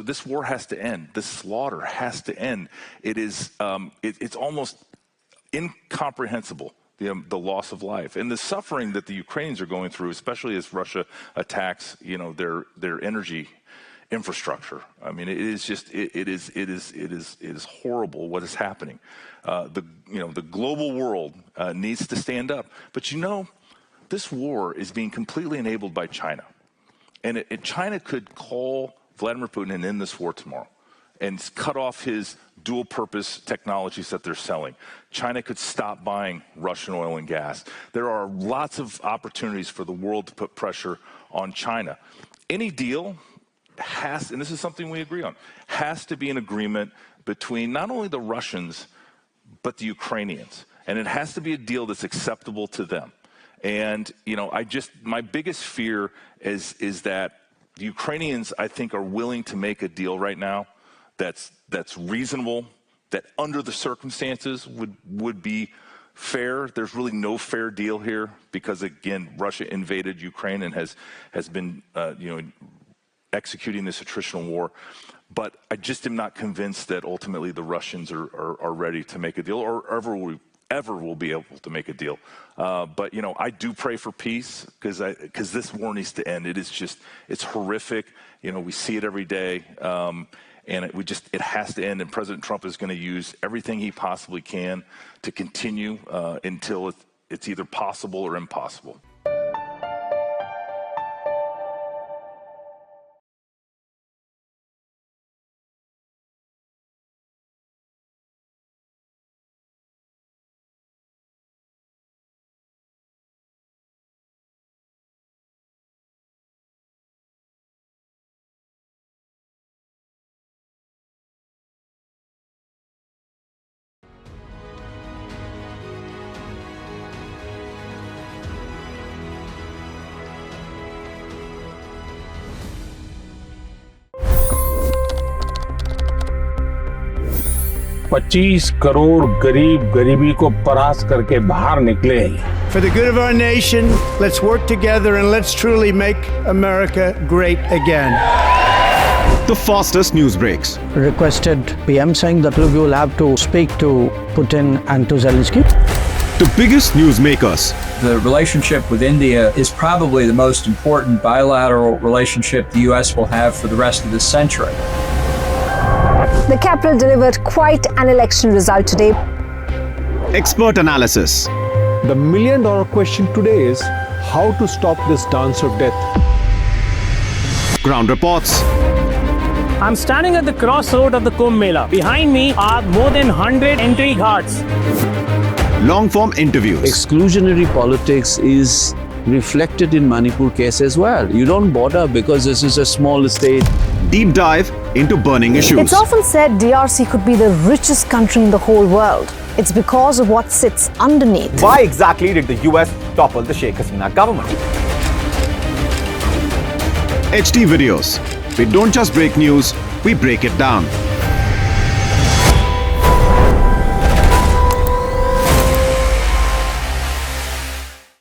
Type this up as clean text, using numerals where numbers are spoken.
this war has to end. This slaughter has to end. It is, it's almost incomprehensible, the loss of life and the suffering that the Ukrainians are going through, especially as Russia attacks, their energy infrastructure. I mean, it is horrible what is happening. The global world needs to stand up. But this war is being completely enabled by China. And China could call Vladimir Putin and end this war tomorrow and cut off his dual-purpose technologies that they're selling. China could stop buying Russian oil and gas. There are lots of opportunities for the world to put pressure on China. Any deal has, and this is something we agree on, has to be an agreement between not only the Russians, but the Ukrainians. And it has to be a deal that's acceptable to them. And, my biggest fear is that the Ukrainians, I think, are willing to make a deal right now that's reasonable, that under the circumstances would be fair. There's really no fair deal here because, again, Russia invaded Ukraine and has been, executing this attritional war. But I just am not convinced that ultimately the Russians are ready to make a deal or ever will be able to make a deal. But I do pray for peace because this war needs to end. It's horrific. We see it every day. And it has to end. And President Trump is going to use everything he possibly can to continue until it's either possible or impossible. $25 crore गरीब गरीबी को परास्त करके बाहर निकले। For the good of our nation, let's work together and let's truly make America great again. The fastest news breaks. Requested PM saying that we will have to speak to Putin and to Zelensky. The biggest news makers. The relationship with India is probably the most important bilateral relationship the U.S. will have for the rest of this century. The capital delivered quite an election result today. Expert analysis. The million-dollar question today is how to stop this dance of death. Ground reports. I'm standing at the crossroad of the Kumbh Mela. Behind me are more than 100 entry guards. Long-form interviews. Exclusionary politics is reflected in Manipur case as well. You don't bother because this is a small state. Deep dive into burning issues. It's often said DRC could be the richest country in the whole world. It's because of what sits underneath. Why exactly did the US topple the Sheikh Hasina government? HD videos. We don't just break news, we break it down.